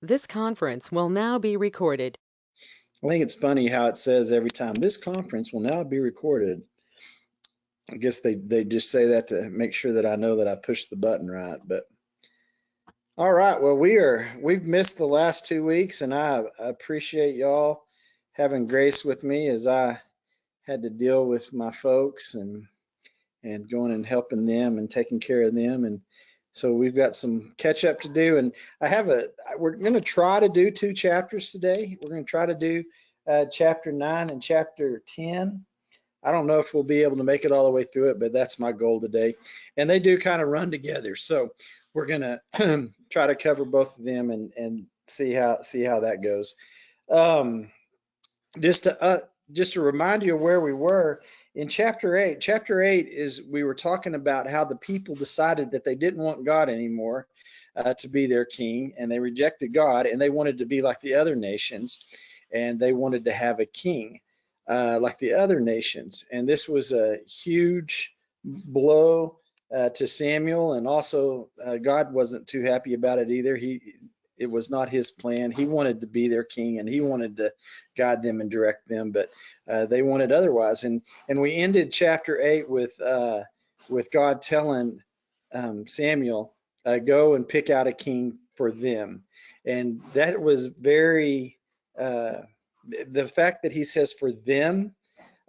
This conference will now be recorded. I think it's funny how it says every time, this conference will now be recorded. I guess they just say that to make sure that I know that I pushed the button right. But all right, well we've missed the last 2 weeks, and I appreciate y'all having grace with me as I had to deal with my folks and going and helping them and taking care of them. And so we've got some catch up to do. And we're going to try to do 2 chapters today. We're going to try to do chapter 9 and chapter 10. I don't know if we'll be able to make it all the way through it, but that's my goal today. And they do kind of run together. So we're going to try to cover both of them and see how that goes. Um, just to remind you of where we were in chapter 8. Chapter 8 is we were talking about how the people decided that they didn't want God anymore to be their king, and they rejected God, and they wanted to be like the other nations, and they wanted to have a king like the other nations. And this was a huge blow to Samuel, and also God wasn't too happy about it either. It was not his plan. He wanted to be their king, and he wanted to guide them and direct them, but they wanted otherwise. And we ended chapter 8 with God telling Samuel, go and pick out a king for them. And that was very the fact that he says for them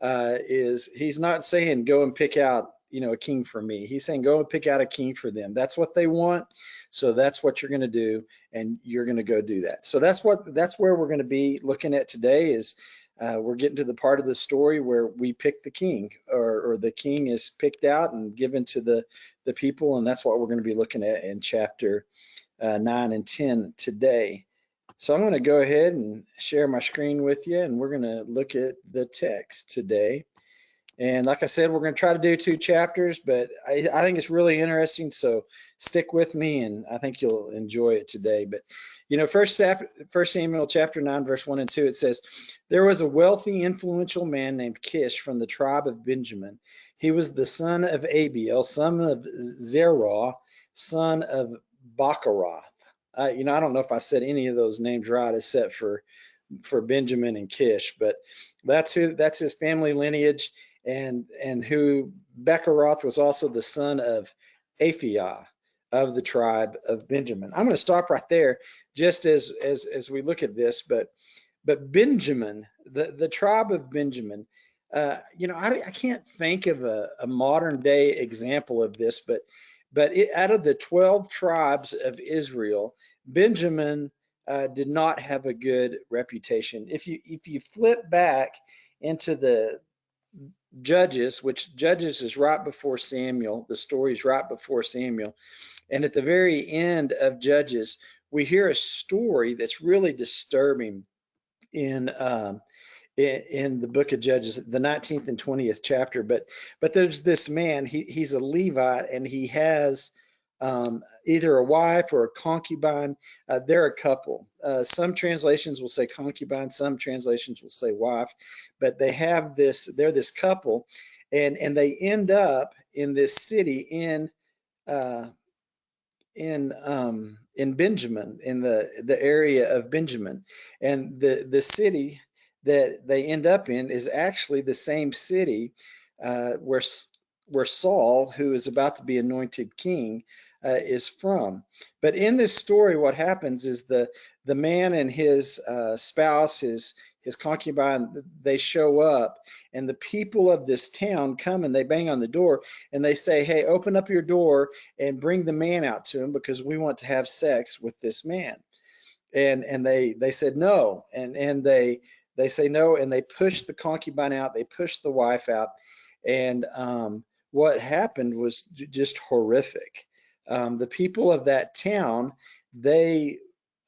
is he's not saying go and pick out a king for me. He's saying go and pick out a king for them. That's what they want, so that's what you're going to do, and you're going to go do that. So that's where we're going to be looking at today. Is we're getting to the part of the story where we pick the king, or the king is picked out and given to the people, and that's what we're going to be looking at in chapter 9 and 10 today. So I'm going to go ahead and share my screen with you, and we're going to look at the text today. And like I said, we're going to try to do 2 chapters, but I think it's really interesting, so stick with me, and I think you'll enjoy it today. But, First Samuel chapter 9, verse 1 and 2, it says, there was a wealthy, influential man named Kish from the tribe of Benjamin. He was the son of Abiel, son of Zerah, son of Bacharath. I don't know if I said any of those names right except for Benjamin and Kish, but that's his family lineage, and who Becharath was also the son of Aphiah of the tribe of Benjamin. I'm going to stop right there just as we look at this, but Benjamin, the tribe of Benjamin, I can't think of a modern day example of this, but out of the 12 tribes of Israel, Benjamin did not have a good reputation. If you flip back into the Judges, which Judges is right before Samuel, the story is right before Samuel, and at the very end of Judges, we hear a story that's really disturbing in the book of Judges, the 19th and 20th chapter. But there's this man, he's a Levite, and he has either a wife or a concubine. They're a couple. Some translations will say concubine, some translations will say wife, but they're this couple, and they end up in this city uh, in Benjamin, in the area of Benjamin, and the city that they end up in is actually the same city where Saul, who is about to be anointed king, is from. But in this story, what happens is the man and his spouse, his concubine, they show up, and the people of this town come and they bang on the door and they say, "Hey, open up your door and bring the man out to him because we want to have sex with this man." And they said no, and they say no, and they push the concubine out, they push the wife out, and what happened was just horrific. The people of that town, they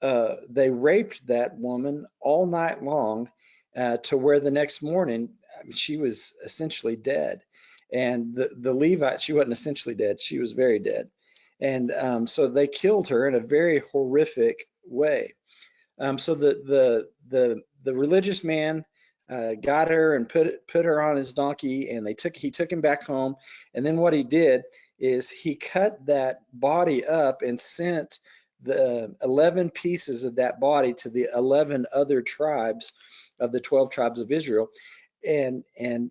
raped that woman all night long, to where the next morning, I mean, she was essentially dead. And the Levite, she wasn't essentially dead, she was very dead. And so they killed her in a very horrific way. So the religious man got her and put her on his donkey, and he took him back home. And then what he did is he cut that body up and sent the 11 pieces of that body to the 11 other tribes of the 12 tribes of Israel. And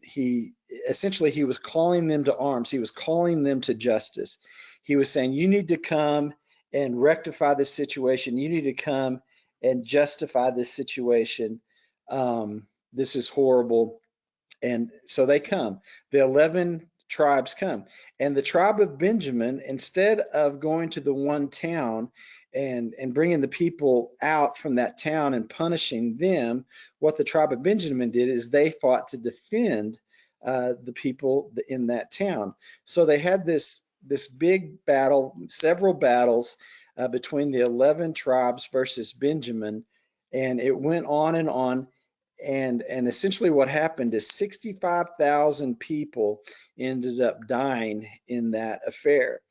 he essentially, he was calling them to arms. He was calling them to justice. He was saying, you need to come and rectify this situation. You need to come and justify this situation. This is horrible. And so they come. The 11 tribes come. And the tribe of Benjamin, instead of going to the one town and bringing the people out from that town and punishing them, what the tribe of Benjamin did is they fought to defend the people in that town. So they had this big battle, several battles between the 11 tribes versus Benjamin, and it went on and on. And essentially what happened is 65,000 people ended up dying in that affair.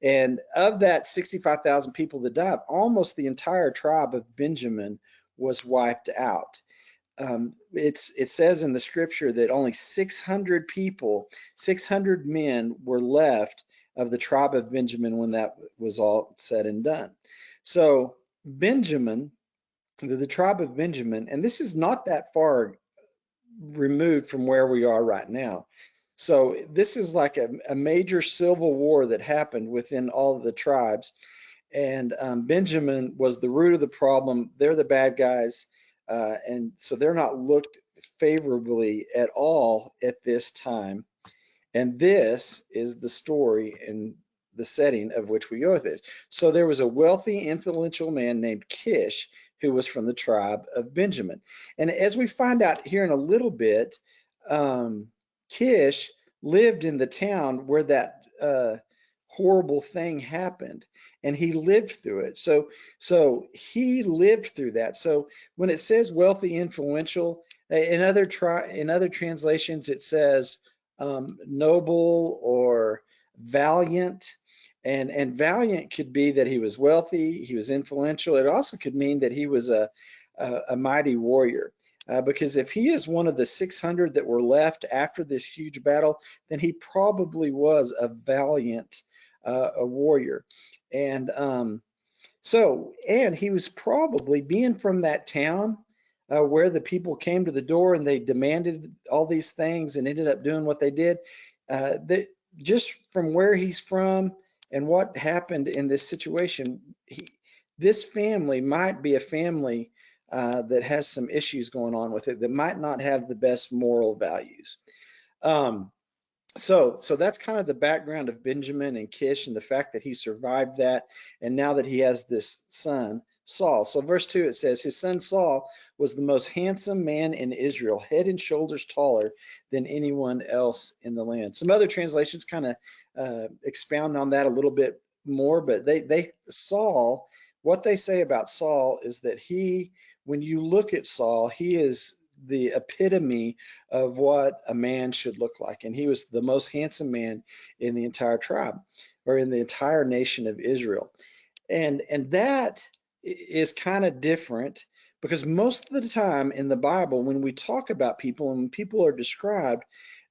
And of that 65,000 people that died, almost the entire tribe of Benjamin was wiped out. It says in the scripture that only 600 people, 600 men were left of the tribe of Benjamin when that was all said and done. So Benjamin, the tribe of Benjamin, and this is not that far removed from where we are right now. So this is like a major civil war that happened within all of the tribes. And Benjamin was the root of the problem. They're the bad guys. And so they're not looked favorably at all at this time. And this is the story and the setting of which we go with it. So there was a wealthy, influential man named Kish who was from the tribe of Benjamin. And as we find out here in a little bit, Kish lived in the town where that horrible thing happened, and he lived through it. So he lived through that. So when it says wealthy, influential, in other translations it says noble or valiant. And valiant could be that he was wealthy, he was influential. It also could mean that he was a mighty warrior. Because if he is one of the 600 that were left after this huge battle, then he probably was a valiant a warrior. And and he was probably, being from that town where the people came to the door and they demanded all these things and ended up doing what they did. Just from where he's from and what happened in this situation, this family might be a family that has some issues going on with it, that might not have the best moral values. So that's kind of the background of Benjamin and Kish and the fact that he survived that, and now that he has this son, Saul. So verse 2, it says, his son Saul was the most handsome man in Israel, head and shoulders taller than anyone else in the land. Some other translations kind of expound on that a little bit more, but Saul, what they say about Saul is that when you look at Saul, he is the epitome of what a man should look like. And he was the most handsome man in the entire tribe, or in the entire nation of Israel. And that is kind of different, because most of the time in the Bible, when we talk about people and when people are described,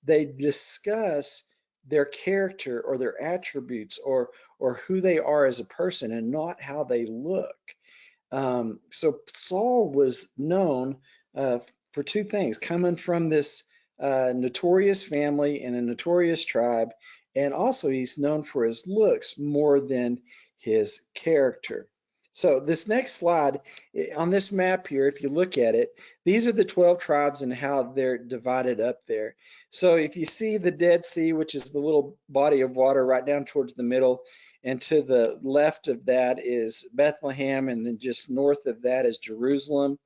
they discuss their character or their attributes or who they are as a person, and not how they look. So Saul was known for two things: coming from this notorious family and a notorious tribe, and also he's known for his looks more than his character. So this next slide on this map here, if you look at it, these are the 12 tribes and how they're divided up there. So if you see the Dead Sea, which is the little body of water right down towards the middle, and to the left of that is Bethlehem, and then just north of that is Jerusalem.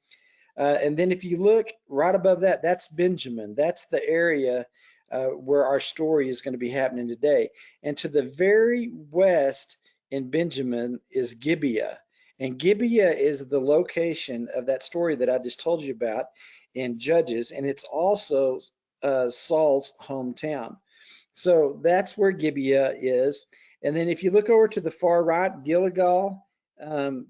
And then if you look right above that, that's Benjamin. That's the area where our story is going to be happening today. And to the very west in Benjamin is Gibeah. And Gibeah is the location of that story that I just told you about in Judges. And it's also Saul's hometown. So that's where Gibeah is. And then if you look over to the far right, Gilgal,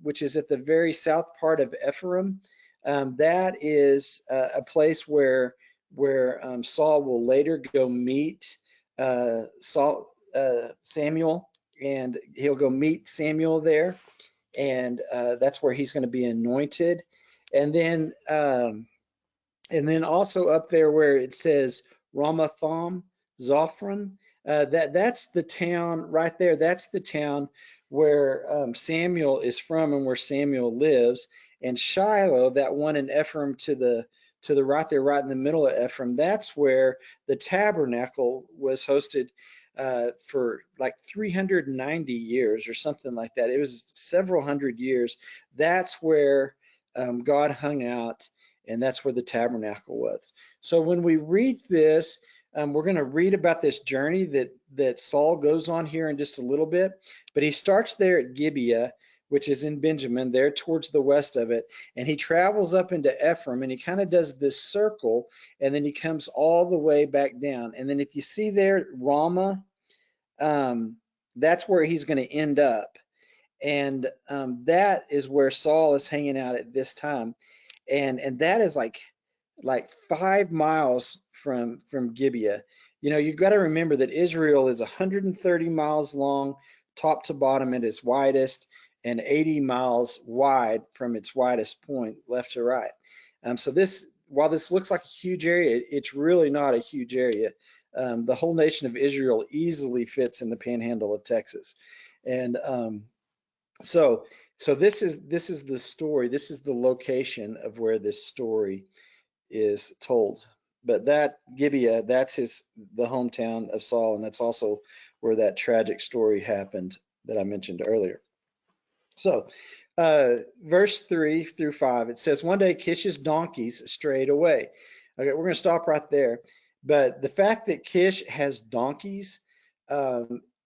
which is at the very south part of Ephraim, that is a place where Saul will later go meet Samuel, and he'll go meet Samuel there. and that's where he's going to be anointed. And then also up there where it says Ramatham Zophron, that's the town right there. That's the town where Samuel is from and where Samuel lives. And Shiloh, that one in Ephraim to the right there, right in the middle of Ephraim, that's where the tabernacle was hosted for like 390 years or something like that. It was several hundred years. That's where God hung out, and that's where the tabernacle was. So when we read this, we're going to read about this journey that Saul goes on here in just a little bit, but he starts there at Gibeah, which is in Benjamin, there towards the west of it, and he travels up into Ephraim, and he kind of does this circle, and then he comes all the way back down. And then if you see there, Ramah, that's where he's going to end up. And that is where Saul is hanging out at this time, and that is like 5 miles from Gibeah. You know, you've got to remember that Israel is 130 miles long, top to bottom at its widest, and 80 miles wide from its widest point, left to right. So this, while this looks like a huge area, it's really not a huge area. The whole nation of Israel easily fits in the panhandle of Texas, and so this is the story. This is the location of where this story is told. But that Gibeah, that's the hometown of Saul, and that's also where that tragic story happened that I mentioned earlier. So, verse 3 through 5, it says, one day Kish's donkeys strayed away. Okay, we're going to stop right there. But the fact that Kish has donkeys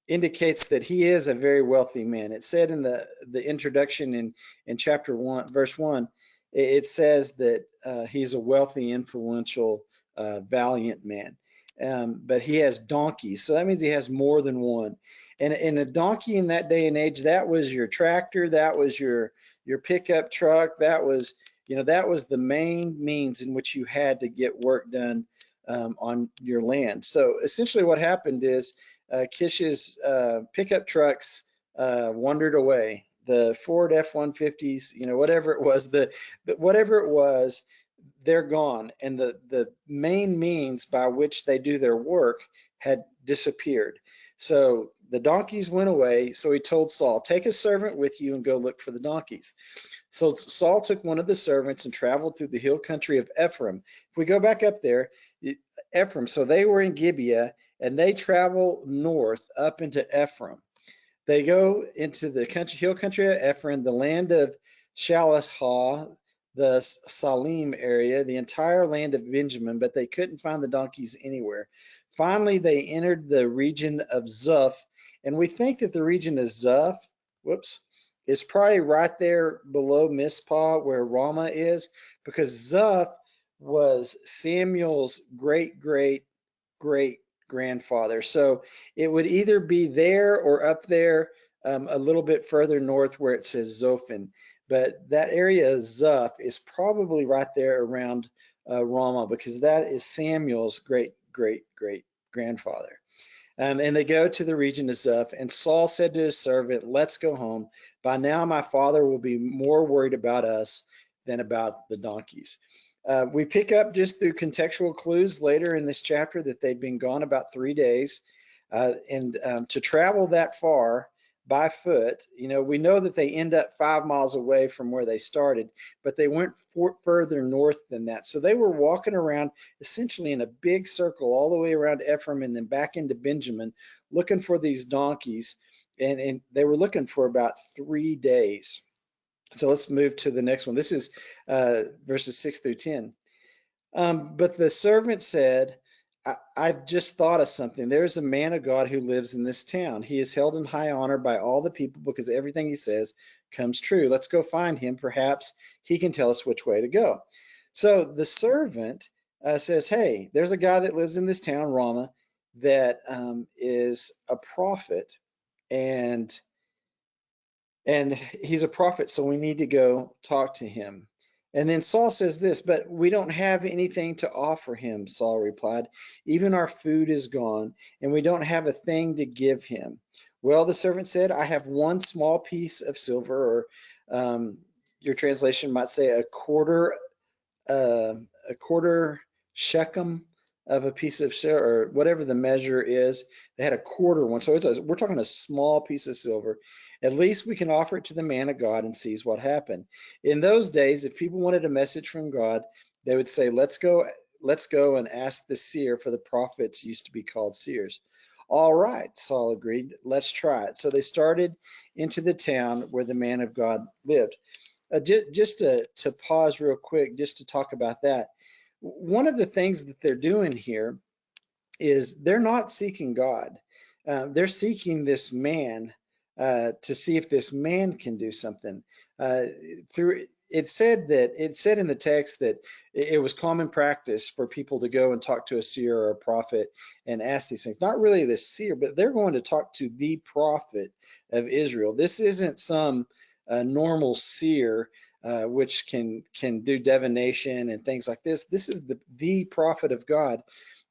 indicates that he is a very wealthy man. It said in the introduction in chapter 1, verse 1, it says that he's a wealthy, influential, valiant man. But he has donkeys, so that means he has more than one. And a donkey in that day and age, that was your tractor, that was your pickup truck, that was, you know, that was the main means in which you had to get work done on your land. So essentially what happened is Kish's pickup trucks wandered away. The Ford F-150s, you know, whatever it was, whatever it was, they're gone. And the main means by which they do their work had disappeared. So the donkeys went away. So he told Saul, take a servant with you and go look for the donkeys. So Saul took one of the servants and traveled through the hill country of Ephraim. If we go back up there, Ephraim, so they were in Gibeah and they travel north up into Ephraim. They go into the hill country of Ephraim, the land of Shalahah, the Salim area, the entire land of Benjamin, but they couldn't find the donkeys anywhere. Finally, they entered the region of Zuph, and we think that the region of Zuph, is probably right there below Mizpah where Ramah is, because Zuph was Samuel's great grandfather. So it would either be there or up there a little bit further north where it says Zophim. But that area of Zuph is probably right there around Ramah, because that is Samuel's great grandfather. And they go to the region of Zuph, and Saul said to his servant, let's go home. By now my father will be more worried about us than about the donkeys. We pick up just through contextual clues later in this chapter that they'd been gone about 3 days. And to travel that far by foot, you know, we know that they end up 5 miles away from where they started, but they went further north than that. So they were walking around essentially in a big circle all the way around Ephraim and then back into Benjamin, looking for these donkeys. And they were looking for about 3 days. So let's move to the next one. This is verses 6 through 10. But the servant said, I've just thought of something. There's a man of God who lives in this town. He is held in high honor by all the people because everything he says comes true. Let's go find him. Perhaps he can tell us which way to go. So the servant says, hey, there's a guy that lives in this town, Ramah, that is a prophet, and he's a prophet, so we need to go talk to him. And then Saul says this, but we don't have anything to offer him, Saul replied. Even our food is gone, and we don't have a thing to give him. Well, the servant said, I have one small piece of silver, or your translation might say uh, a quarter shekel of a piece of silver, or whatever the measure is. They had a quarter one. So we're talking a small piece of silver. At least we can offer it to the man of God and sees what happened. In those days, if people wanted a message from God, they would say, let's go and ask the seer, for the prophets used to be called seers. All right, Saul agreed. Let's try it. So they started into the town where the man of God lived. Just to pause real quick, just to talk about that. One of the things that they're doing here is they're not seeking God. They're seeking this man to see if this man can do something. Uh, through it said in the text that it was common practice for people to go and talk to a seer or a prophet and ask these things. Not really the seer, but they're going to talk to the prophet of Israel. This isn't some normal seer which can do divination and things like this. This is the prophet of God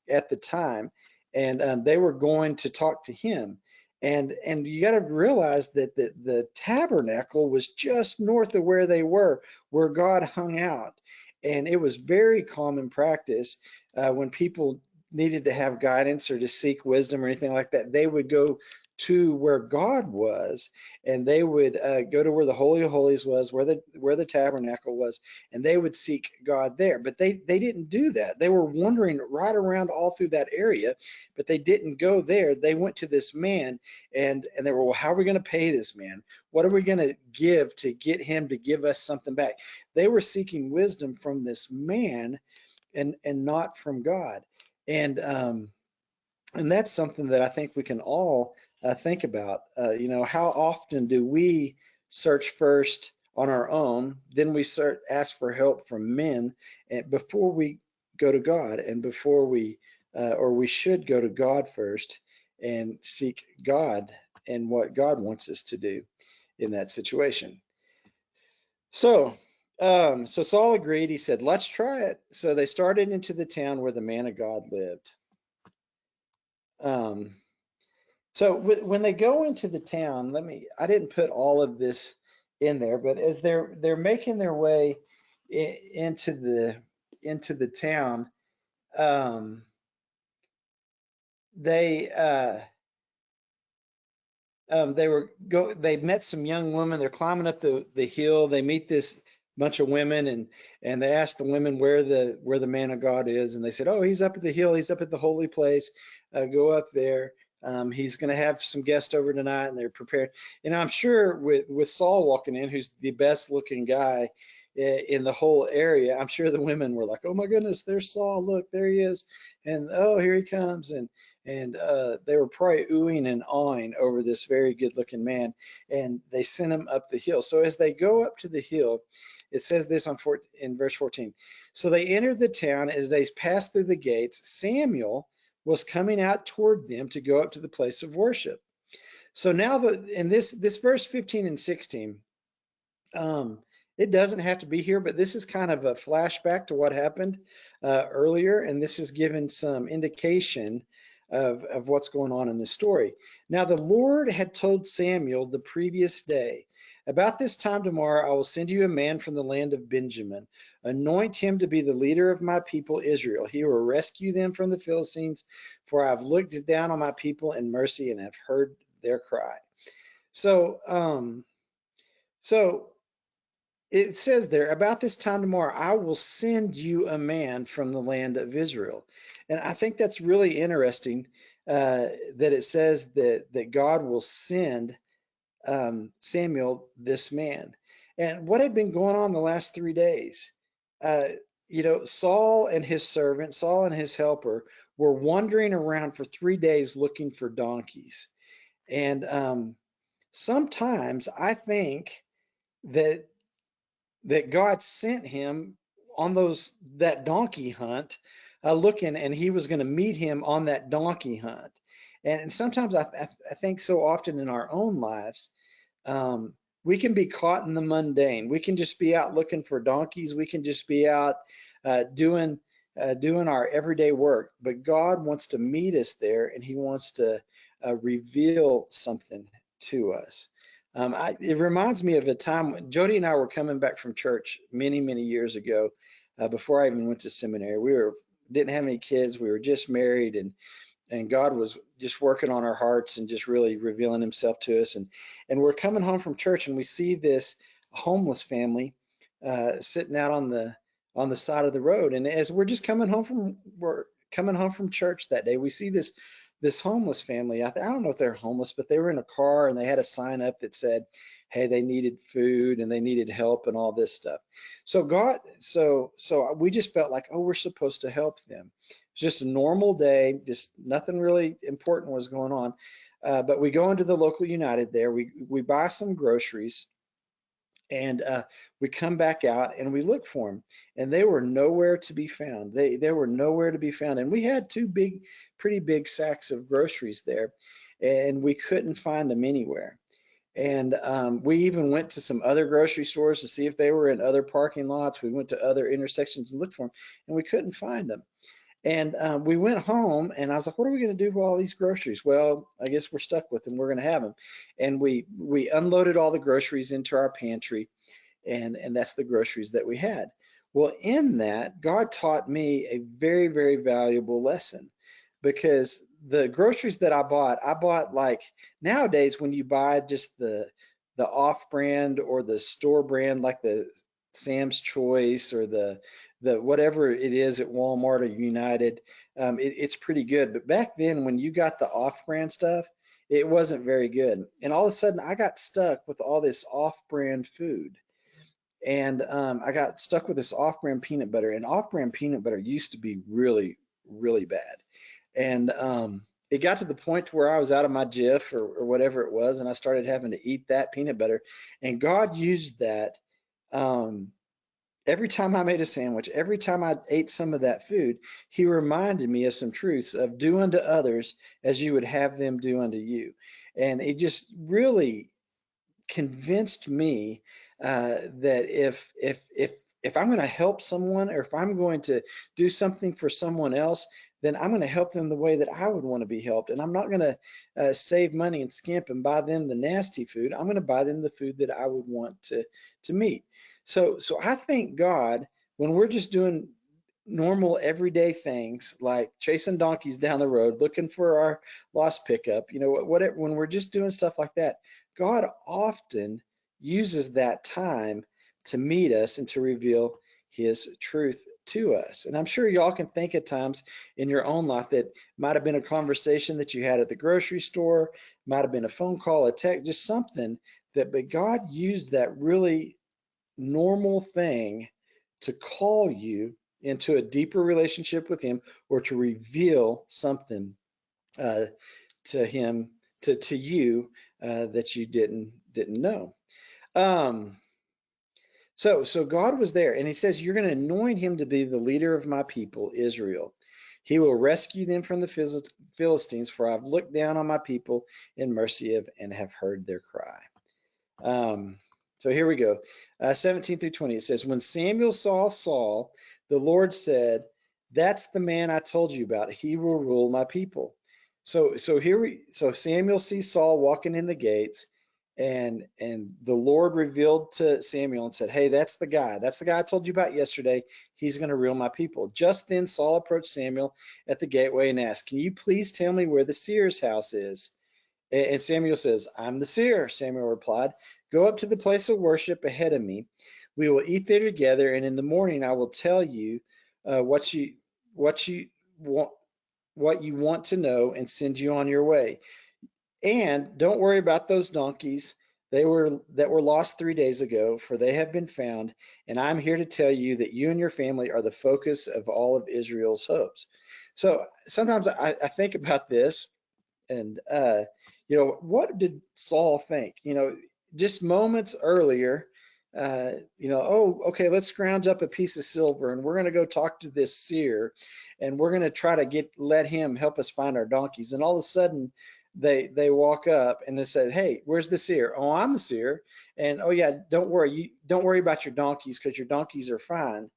at the time, and they were going to talk to him. And you got to realize that the tabernacle was just north of where they were, where God hung out. And it was very common practice when people needed to have guidance or to seek wisdom or anything like that, they would go to where God was, and they would go to where the Holy of Holies was, where the tabernacle was, and they would seek God there. But they didn't do that. They were wandering right around all through that area, but they didn't go there. They went to this man, and they were, well, how are we going to pay this man? What are we going to give to get him to give us something back? They were seeking wisdom from this man, and not from God. And and that's something that I think we can all think about. How often do we search first on our own, then we ask for help from men, and before we go to God, and before or we should go to God first and seek God and what God wants us to do in that situation. So, so Saul agreed. He said, "Let's try it." So they started into the town where the man of God lived. Um, So when they go into the town, I didn't put all of this in there, but as they're making their way into the town, um, they they met some young women. They're climbing up the hill. They meet this bunch of women, and they ask the women where the man of God is, and they said, oh, he's up at the hill. He's up at the holy place. Go up there. He's going to have some guests over tonight, and they're prepared. And I'm sure with Saul walking in, who's the best looking guy in the whole area, I'm sure the women were like, oh my goodness, there's Saul. Look, there he is. And oh, here he comes. And they were probably oohing and awing over this very good looking man, and they sent him up the hill. So as they go up to the hill, it says this in verse 14. So they entered the town. As they passed through the gates, Samuel was coming out toward them to go up to the place of worship. So now in this verse 15 and 16, it doesn't have to be here, but this is kind of a flashback to what happened earlier, and this is given some indication of what's going on in the story. Now, the Lord had told Samuel the previous day, about this time tomorrow, I will send you a man from the land of Benjamin. Anoint him to be the leader of my people Israel. He will rescue them from the Philistines, for I have looked down on my people in mercy and have heard their cry. So, so it says there, about this time tomorrow, I will send you a man from the land of Israel. And I think that's really interesting that it says that God will send Samuel this man. And what had been going on the last 3 days? Uh, Saul and his servant, Saul and his helper, were wandering around for 3 days looking for donkeys. And sometimes I think that God sent him on that donkey hunt, looking, and he was going to meet him on that donkey hunt. And sometimes I think so often in our own lives, we can be caught in the mundane. We can just be out looking for donkeys. We can just be out doing our everyday work. But God wants to meet us there, and He wants to reveal something to us. It reminds me of a time when Jody and I were coming back from church many, many years ago, before I even went to seminary. Didn't have any kids. We were just married, and God was just working on our hearts and just really revealing himself to us. And we're coming home from church, and we see this homeless family sitting out on the side of the road. And as we're coming home from church that day, we see this homeless family. I don't know if they're homeless, but they were in a car and they had a sign up that said, hey, they needed food and they needed help and all this stuff. So we just felt like, oh, we're supposed to help them. It's just a normal day, just nothing really important was going on. But we go into the local United there. We buy some groceries, and we come back out and we look for them, and they were nowhere to be found. They were nowhere to be found, and we had pretty big sacks of groceries there, and we couldn't find them anywhere. And we even went to some other grocery stores to see if they were in other parking lots. We went to other intersections and looked for them, and we couldn't find them. And we went home, and I was like, what are we going to do with all these groceries? Well, I guess we're stuck with them. We're going to have them. And we unloaded all the groceries into our pantry, and that's the groceries that we had. Well, in that, God taught me a very, very valuable lesson, because the groceries that I bought like, nowadays when you buy just the off-brand or the store brand, like the Sam's Choice or the whatever it is at Walmart or United, it's pretty good. But back then, when you got the off-brand stuff, it wasn't very good. And all of a sudden, I got stuck with all this off-brand food. And I got stuck with this off-brand peanut butter. And off-brand peanut butter used to be really, really bad. And it got to the point to where I was out of my Jif or whatever it was, and I started having to eat that peanut butter. And God used that. Every time I made a sandwich, every time I ate some of that food, he reminded me of some truths of do unto others as you would have them do unto you. And it just really convinced me that if I'm going to help someone, or if I'm going to do something for someone else, then I'm going to help them the way that I would want to be helped. And I'm not going to save money and skimp and buy them the nasty food. I'm going to buy them the food that I would want to meet. So I thank God when we're just doing normal everyday things like chasing donkeys down the road, looking for our lost pickup, whatever, when we're just doing stuff like that, God often uses that time to meet us and to reveal his truth to us. And I'm sure y'all can think at times in your own life that might have been a conversation that you had at the grocery store, might have been a phone call, a text, just something but God used that really normal thing to call you into a deeper relationship with him, or to reveal something to him, to you, that you didn't know. So God was there, and he says, you're going to anoint him to be the leader of my people, Israel. He will rescue them from the Philistines, for I've looked down on my people in mercy and have heard their cry. So here we go. 17 through 20, it says, when Samuel saw Saul, the Lord said, that's the man I told you about. He will rule my people. So Samuel sees Saul walking in the gates, and the Lord revealed to Samuel and said, hey, that's the guy. That's the guy I told you about yesterday. He's going to rule my people. Just then Saul approached Samuel at the gateway and asked, can you please tell me where the seer's house is? And Samuel says, I'm the seer. Samuel replied, go up to the place of worship ahead of me. We will eat there together, and in the morning I will tell you what you want to know and send you on your way. And don't worry about those donkeys that were lost 3 days ago, for they have been found. And I'm here to tell you that you and your family are the focus of all of Israel's hopes. So sometimes I think about this. And, what did Saul think? Just moments earlier, oh, okay, let's scrounge up a piece of silver, and we're going to go talk to this seer, and we're going to try to let him help us find our donkeys. And all of a sudden, they walk up and they said, hey, where's the seer? Oh, I'm the seer. And, oh yeah, don't worry about your donkeys, because your donkeys are fine.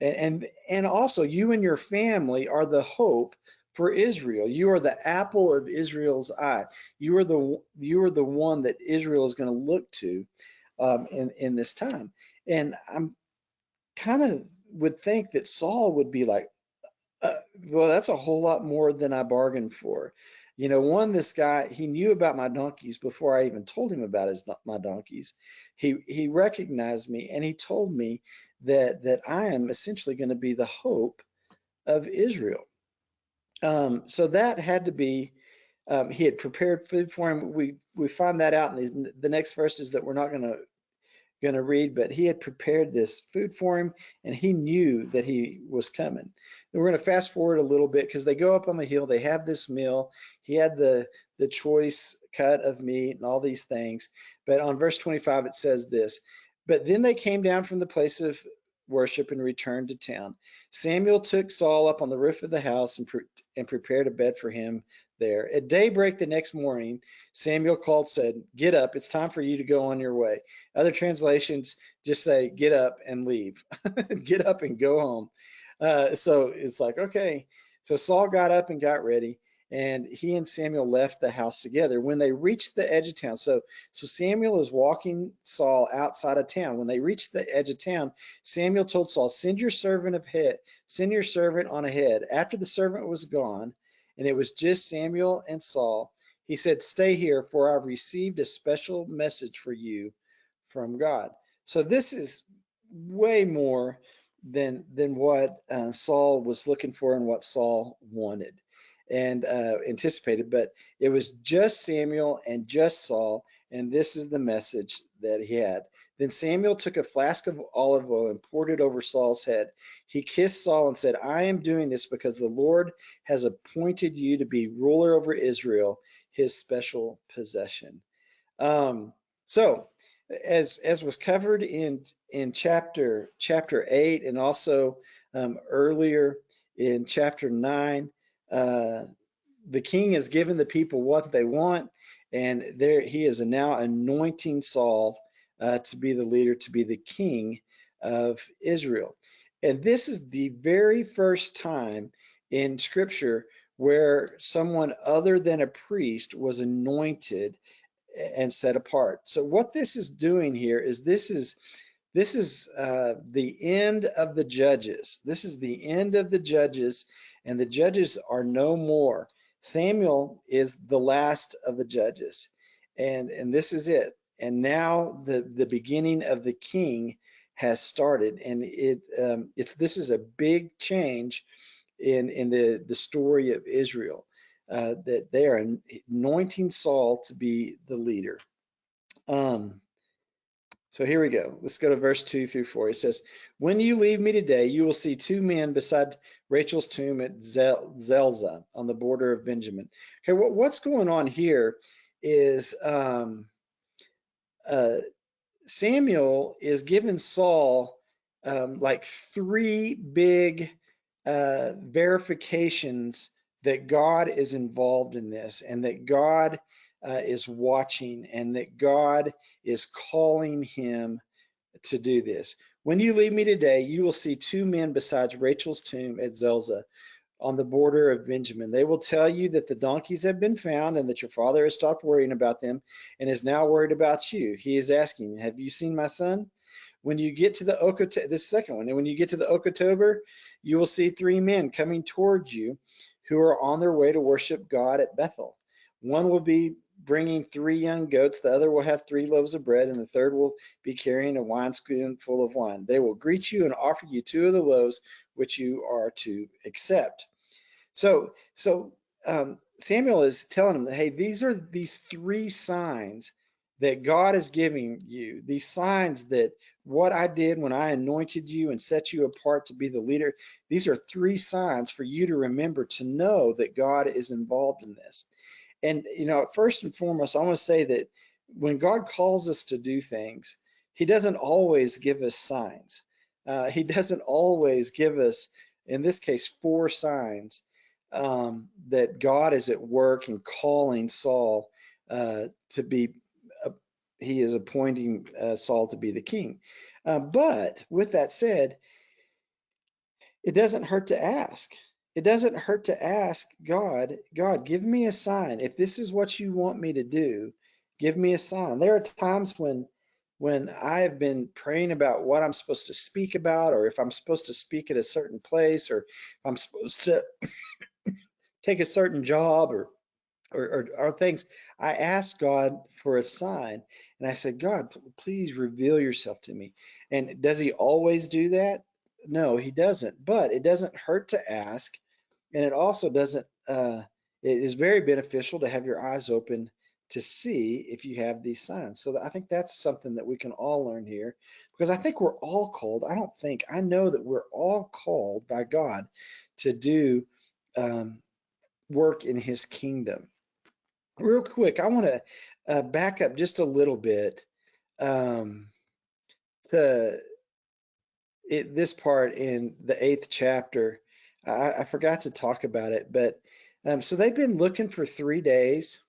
And also, you and your family are the hope for Israel. You are the apple of Israel's eye. You are the one that Israel is going to look to in this time. And I'm kind of would think that Saul would be like, well, that's a whole lot more than I bargained for. This guy, he knew about my donkeys before I even told him about my donkeys. He recognized me and he told me that I am essentially going to be the hope of Israel. So that had to be, he had prepared food for him. We find that out in the next verses that we're not going to read, but he had prepared this food for him and he knew that he was coming. And we're going to fast forward a little bit because they go up on the hill, they have this meal. He had the choice cut of meat and all these things. But on verse 25, it says this, but then they came down from the place of worship and returned to town. Samuel took Saul up on the roof of the house and prepared a bed for him there. At daybreak the next morning, Samuel called, said, get up, it's time for you to go on your way. Other translations just say, get up and leave. Get up and go home. So it's like, okay. So Saul got up and got ready, and he and Samuel left the house together. When they reached the edge of town, so Samuel is walking Saul outside of town. When they reached the edge of town, Samuel told Saul, send your servant on ahead. After the servant was gone, and it was just Samuel and Saul, he said, stay here, for I've received a special message for you from God. So this is way more than what Saul was looking for and what Saul wanted and anticipated. But it was just Samuel and just Saul, and this is the message that he had. Then Samuel took a flask of olive oil and poured it over Saul's head. He kissed Saul and said, I am doing this because the Lord has appointed you to be ruler over Israel, his special possession. So as was covered in chapter 8 and also earlier in chapter 9, the king has given the people what they want, and there he is now anointing Saul to be the leader, to be the king of Israel. And this is the very first time in scripture where someone other than a priest was anointed and set apart. So what this is doing here is this is the end of the judges. This is the end of the judges, and the judges are no more. Samuel is the last of the judges, and this is it. And now the beginning of the king has started, and this is a big change in the story of Israel. That they are anointing Saul to be the leader. So here we go. Let's go to verse 2 through 4. It says, when you leave me today, you will see two men beside Rachel's tomb at Zelzah on the border of Benjamin. Okay, what's going on here is Samuel is giving Saul like three big verifications that God is involved in this, and that God is watching, and that God is calling him to do this. When you leave me today, you will see two men besides Rachel's tomb at Zelzah on the border of Benjamin. They will tell you that the donkeys have been found and that your father has stopped worrying about them and is now worried about you. He is asking, have you seen my son? When you get to the this second one, and when you get to the Oktober, you will see three men coming towards you who are on their way to worship God at Bethel. One will be bringing 3 young goats, the other will have 3 loaves of bread, and the third will be carrying a wineskin full of wine. They will greet you and offer you 2 of the loaves which you are to accept. So Samuel is telling him, hey, these are these 3 signs that God is giving you, these signs that what I did when I anointed you and set you apart to be the leader, these are 3 signs for you to remember, to know that God is involved in this. And, first and foremost, I want to say that when God calls us to do things, he doesn't always give us signs. He doesn't always give us, in this case, 4 signs that God is at work and calling Saul to be, he is appointing Saul to be the king. But with that said, it doesn't hurt to ask. it doesn't hurt to ask God, God, give me a sign. If this is what you want me to do, give me a sign. There are times when I have been praying about what I'm supposed to speak about, or if I'm supposed to speak at a certain place, or if I'm supposed to take a certain job, or things. I asked God for a sign, and I said, God, please reveal yourself to me. And does he always do that? No, he doesn't. But it doesn't hurt to ask, and it also doesn't. It is very beneficial to have your eyes open to see if you have these signs. So I think that's something that we can all learn here, because I think we're all called. I know that we're all called by God to do um, work in His kingdom. Real quick, I want to back up just a little bit um, to this part in the 8th chapter. I forgot to talk about it, but so they've been looking for 3 days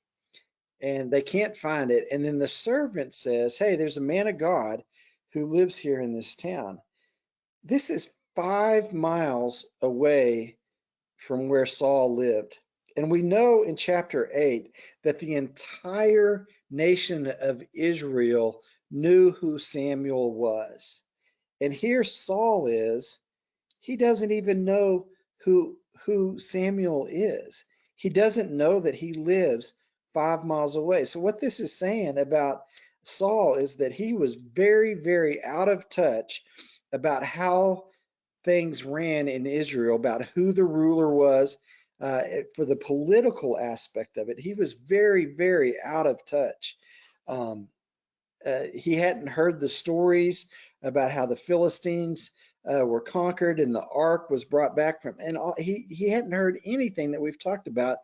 and they can't find it. And then the servant says, hey, there's a man of God who lives here in this town. This is 5 miles away from where Saul lived. And we know in chapter 8 that the entire nation of Israel knew who Samuel was. And here Saul is, he doesn't even know who Samuel is. He doesn't know that he lives 5 miles away. So what this is saying about Saul is that he was very, very out of touch about how things ran in Israel, about who the ruler was, for the political aspect of it. He was very, very out of touch. Um, he hadn't heard the stories about how the Philistines were conquered and the ark was brought back from, and he hadn't heard anything that we've talked about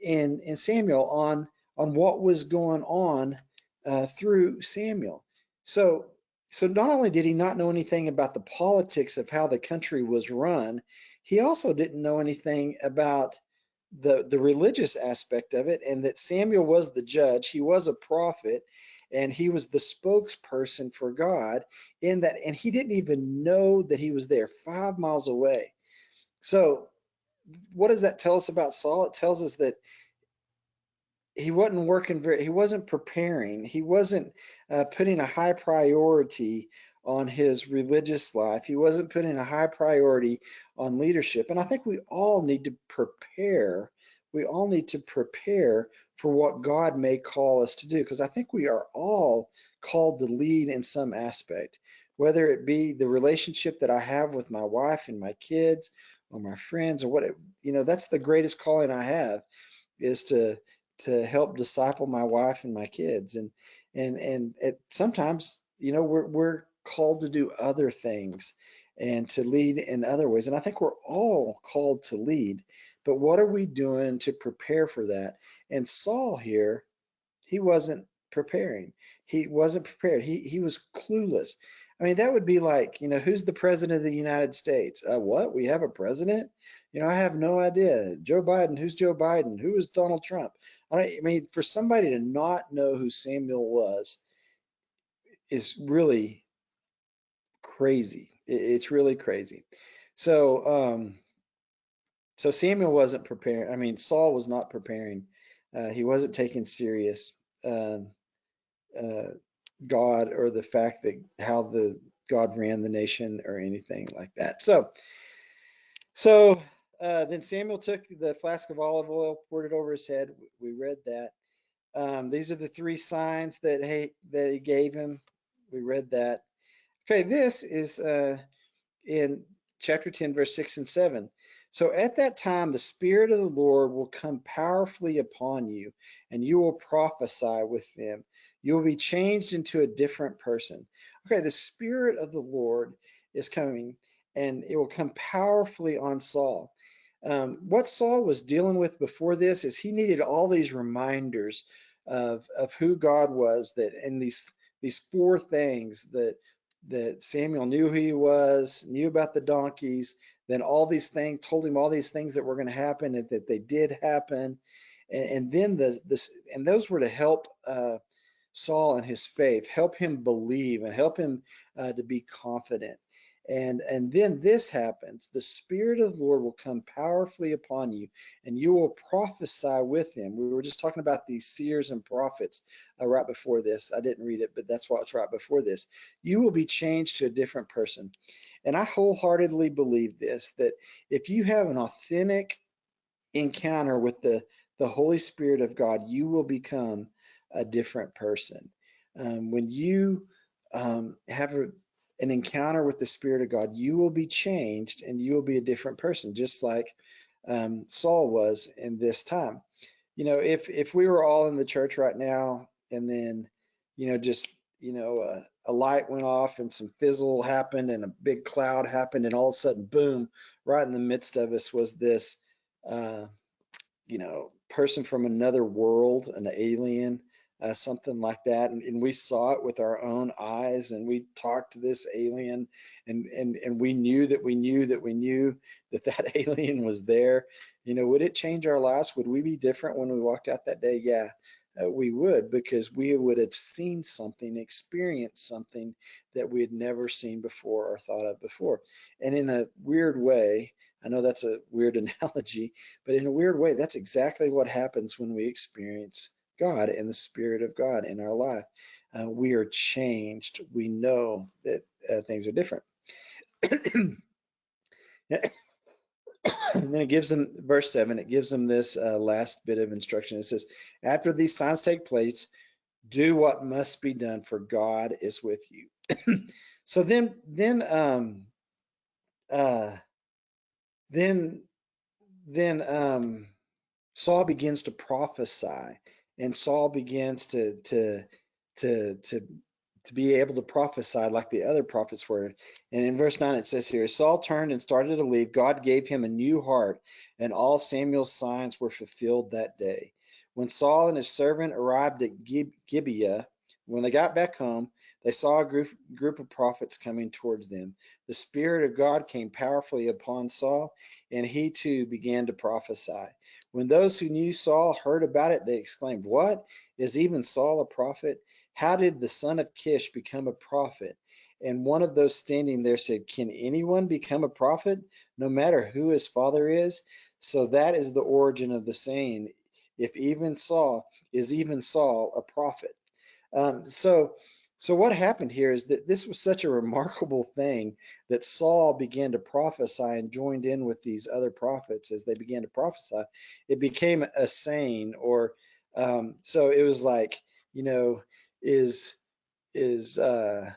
in Samuel on what was going on through Samuel. So so not only did he not know anything about the politics of how the country was run, he also didn't know anything about the religious aspect of it, and that Samuel was the judge, he was a prophet, and he was the spokesperson for God in that, and he didn't even know that he was there 5 miles away. So what does that tell us about Saul? It tells us that he wasn't preparing, he wasn't putting a high priority on his religious life, he wasn't putting a high priority on leadership. And I think we all need to prepare for what God may call us to do, because I think we are all called to lead in some aspect, whether it be the relationship that I have with my wife and my kids or my friends, or that's the greatest calling I have, is to help disciple my wife and my kids. And sometimes, we're called to do other things and to lead in other ways. And I think we're all called to lead, but what are we doing to prepare for that? And Saul here, he wasn't preparing. He wasn't prepared. He was clueless. I mean, that would be like, who's the president of the United States? What? We have a president? I have no idea. Joe Biden. Who's Joe Biden? Who is Donald Trump? I mean, for somebody to not know who Samuel was is really crazy. It's really crazy. So, so Samuel wasn't preparing. I mean, Saul was not preparing. He wasn't taking serious. Uh, God, or the fact that how the God ran the nation or anything like that. So then Samuel took the flask of olive oil, poured it over his head. We read that. These are the three signs that he gave him. We read that. Okay, this is in chapter 10, verse 6 and 7. So at that time, the Spirit of the Lord will come powerfully upon you, and you will prophesy with them. You will be changed into a different person. Okay, the Spirit of the Lord is coming, and it will come powerfully on Saul. What Saul was dealing with before this is he needed all these reminders of who God was, that and these four things that Samuel knew who he was, knew about the donkeys, then all these things, told him all these things that were going to happen and that they did happen. And then and those were to help Saul in his faith, help him believe and help him to be confident. And then this happens. The Spirit of the Lord will come powerfully upon you, and you will prophesy with him. We were just talking about these seers and prophets right before this. I didn't read it, but that's what's right before this. You will be changed to a different person. And I wholeheartedly believe this, that if you have an authentic encounter with the Holy Spirit of God, you will become a different person. When you have an encounter with the Spirit of God, you will be changed and you will be a different person, just like Saul was in this time. You know, if we were all in the church right now and then, just, a light went off and some fizzle happened and a big cloud happened and all of a sudden, boom, right in the midst of us was this uh, person from another world, an alien, something like that. And we saw it with our own eyes, and we talked to this alien, and we knew that we knew that we knew that that alien was there. Would it change our lives? Would we be different when we walked out that day? Yeah. We would, because we would have seen something, experienced something that we had never seen before or thought of before. And in a weird way, I know that's a weird analogy, but in a weird way, that's exactly what happens when we experience God and the Spirit of God in our life. We are changed. We know that things are different. And then it gives them, verse 7, it gives them this last bit of instruction. It says, after these signs take place, do what must be done, for God is with you. So uh, then, then Saul begins to prophesy, and Saul begins to to to be able to prophesy like the other prophets were. And in verse 9 it says here, Saul turned and started to leave. God gave him a new heart, and all Samuel's signs were fulfilled that day. When Saul and his servant arrived at Gibeah, when they got back home, they saw a group of prophets coming towards them. The Spirit of God came powerfully upon Saul, and he too began to prophesy. When those who knew Saul heard about it, they exclaimed, what? Is even Saul a prophet? How did the son of Kish become a prophet? And one of those standing there said, can anyone become a prophet, no matter who his father is? So that is the origin of the saying, if even Saul, is even Saul a prophet? Um, so, so what happened here is that this was such a remarkable thing that Saul began to prophesy and joined in with these other prophets as they began to prophesy. It became a saying, or so it was like, you know, is is uh,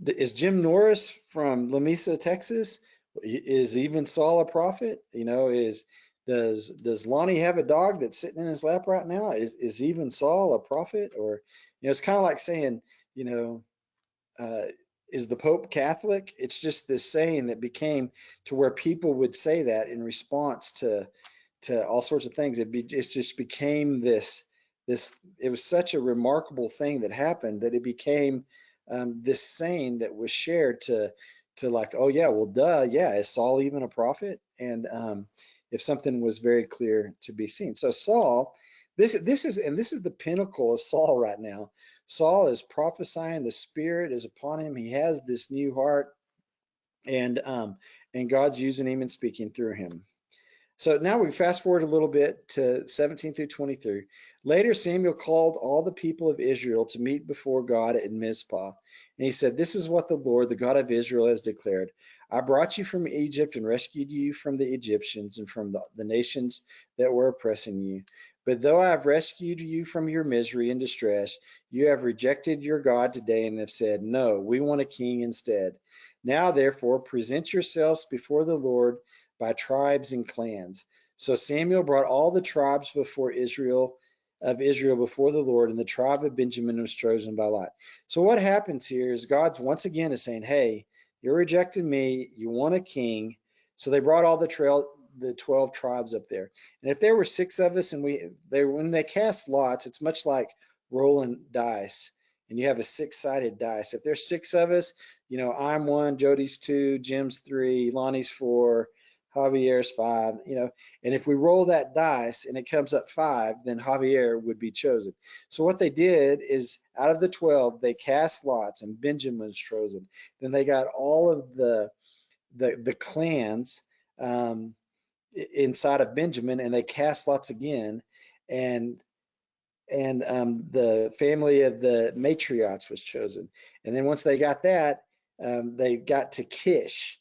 is Jim Norris from Lamesa, Texas? Is even Saul a prophet? Does Lonnie have a dog that's sitting in his lap right now? Is even Saul a prophet? Or it's kind of like saying, you know, uh, is the Pope Catholic? It's just this saying that became to where people would say that in response to all sorts of things. It just became this. It was such a remarkable thing that happened that it became this saying that was shared to like, oh yeah, well duh, yeah, is Saul even a prophet? And if something was very clear to be seen, so Saul, this is the pinnacle of Saul right now. Saul is prophesying, the Spirit is upon him, he has this new heart, and God's using him and speaking through him. So now we fast forward a little bit to 17 through 23. Later, Samuel called all the people of Israel to meet before God at Mizpah. And he said, this is what the Lord, the God of Israel, has declared. I brought you from Egypt and rescued you from the Egyptians and from the nations that were oppressing you. But though I have rescued you from your misery and distress, you have rejected your God today and have said, no, we want a king instead. Now, therefore, present yourselves before the Lord by tribes and clans. So Samuel brought all the tribes before Israel before the Lord, and the tribe of Benjamin was chosen by lot. So what happens here is God's once again is saying, hey, you're rejecting me, you want a king. So they brought all the 12 tribes up there. And if there were 6 of us and when they cast lots, it's much like rolling dice. And you have a 6-sided dice. If there's 6 of us, I'm 1, Jody's 2, Jim's 3, Lonnie's 4, Javier's 5, and if we roll that dice and it comes up 5, then Javier would be chosen. So what they did is out of the 12, they cast lots and Benjamin was chosen. Then they got all of the clans inside of Benjamin and they cast lots again. And the family of the matriarchs was chosen. And then once they got that, they got to Kish.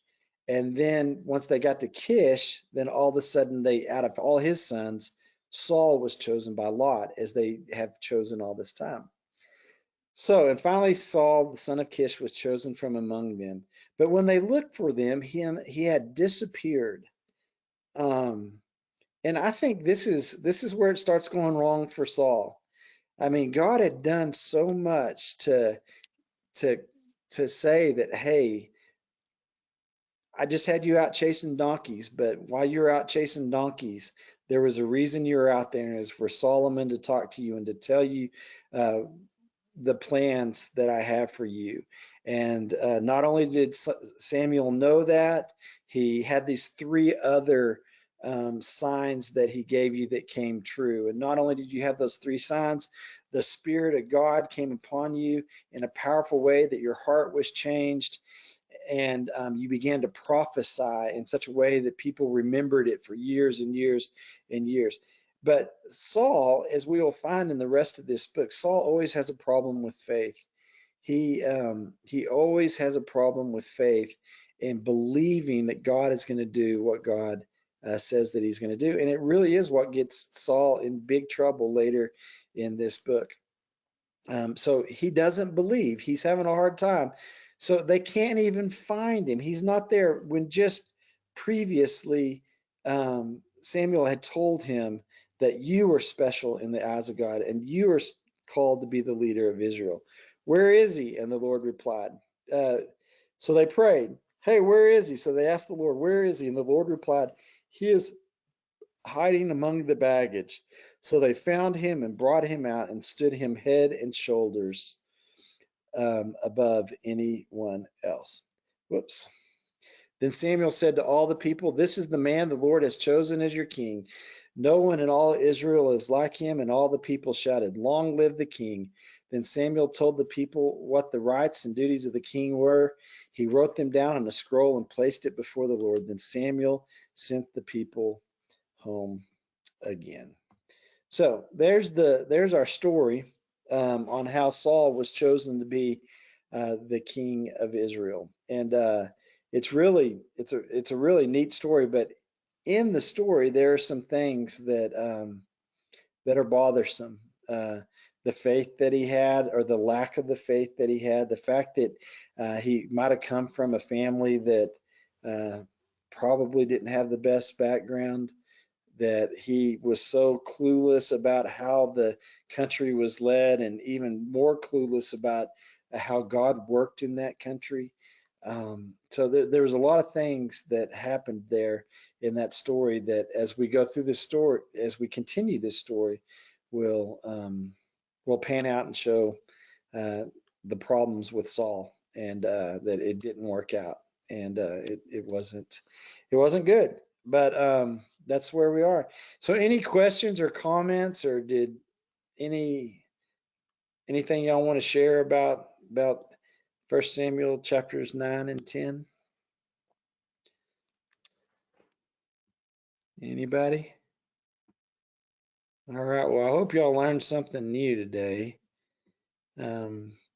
And then once they got to Kish, then all of a sudden out of all his sons, Saul was chosen by Lot, as they have chosen all this time. So, and finally Saul, the son of Kish, was chosen from among them. But when they looked for he had disappeared. Um, and I think this is where it starts going wrong for Saul. I mean, God had done so much to to say that, hey, I just had you out chasing donkeys, but while you were out chasing donkeys, there was a reason you were out there, and it was for Solomon to talk to you and to tell you uh, the plans that I have for you. And not only did Samuel know that, he had these 3 other signs that he gave you that came true. And not only did you have those 3 signs, the Spirit of God came upon you in a powerful way that your heart was changed and you began to prophesy in such a way that people remembered it for years and years and years. But Saul, as we will find in the rest of this book, Saul always has a problem with faith. He always has a problem with faith and believing that God is going to do what God says that he's going to do. And it really is what gets Saul in big trouble later in this book. So he doesn't believe. He's having a hard time. So they can't even find him. He's not there when just previously Samuel had told him that you are special in the eyes of God and you are called to be the leader of Israel. Where is he? And the Lord replied. Uh, so they prayed, hey, where is he? So they asked the Lord, where is he? And the Lord replied, he is hiding among the baggage. So they found him and brought him out and stood him head and shoulders above anyone else. Whoops. Then Samuel said to all the people, this is the man the Lord has chosen as your king. No one in all Israel is like him. And all the people shouted, long live the king. Then Samuel told the people what the rights and duties of the king were. He wrote them down on a scroll and placed it before the Lord. Then Samuel sent the people home again. So there's our story on how Saul was chosen to be the king of Israel, and it's a really neat story. But in the story, there are some things that are bothersome. The faith that he had, or the lack of the faith that he had, the fact that he might have come from a family that probably didn't have the best background, that he was so clueless about how the country was led and even more clueless about how God worked in that country. So there was a lot of things that happened there in that story that as we go through this story, as we continue this story, will pan out and show uh, the problems with Saul and that it didn't work out and it wasn't good. But that's where we are. So any questions or comments, or did anything y'all want to share about First Samuel chapters 9 and 10? Anybody? All right. Well, I hope y'all learned something new today.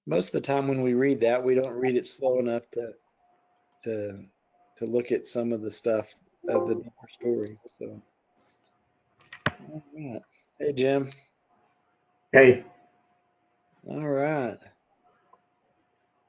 Most of the time when we read that, we don't read it slow enough to to look at some of the stuff of the deeper story. So, all right. Hey, Jim. Hey, All right.